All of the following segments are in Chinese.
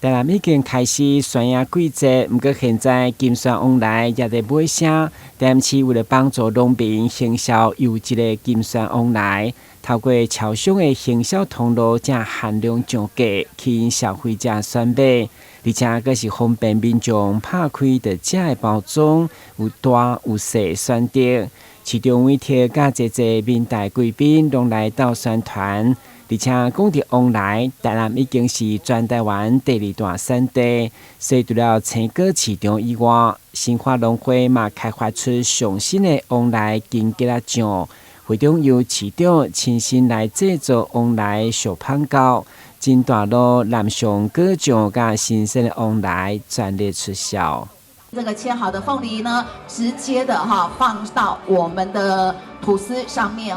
台南已经开始宣扬季节，不过现在金山往来也在尾声。台南市为了帮助农民行销优质的金山往来，透过超商的行销通路，正限量涨价，吸引消费者选买，而且佫是方便民众拍开着这的包装，有大有小选择。市场委托甲侪民代贵宾拢来到宣传。而且讲到往来，台南已经是全台湾第2大产地，所以除了青果市场以外，新化农会嘛开发出上新的往来金桔仔酱，会中由市长亲身来制作往来小胖糕，真大路南上果酱甲新鲜的往来全力出销。这个切好的凤梨呢，直接的放到我们的吐司上面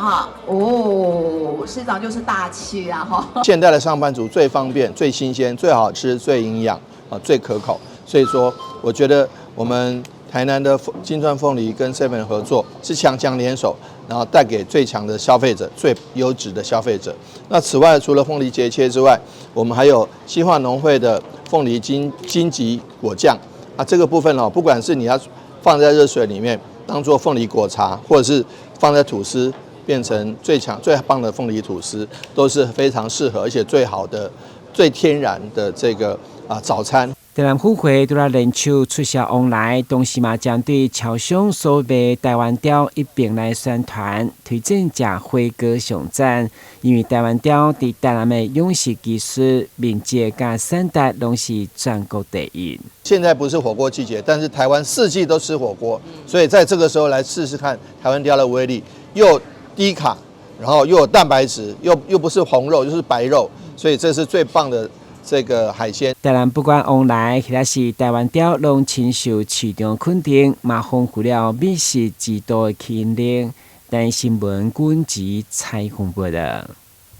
市长就是大气啊现代的上班族最方便、最新鲜、最好吃、最营养最可口。所以说，我觉得我们台南的金钻凤梨跟 Seven 合作是强强联手，然后带给最强的消费者、最优质的消费者。那此外，除了凤梨节切之外，我们还有西化农会的凤梨金桔果酱。这个部分不管是你要放在热水里面当做凤梨果茶，或者是放在吐司变成最棒的凤梨吐司，都是非常适合而且最好的、最天然的这个早餐。台南府会除了人手促销往来，同时嘛将对超商所卖台湾雕一并来宣传，推荐食火锅上赞。因为台湾雕伫台南的用食技术、面积甲产值拢是全国第一。现在不是火锅季节，但是台湾4季都吃火锅，所以在这个时候来试试看台湾雕的威力，又低卡，然后又有蛋白质，又不是红肉就是白肉，所以这是最棒的这个海鲜。台南不管往来，或者是台湾雕，拢深受市场肯定，嘛丰富了美食之都的吸引力。但新闻阮及采访报道。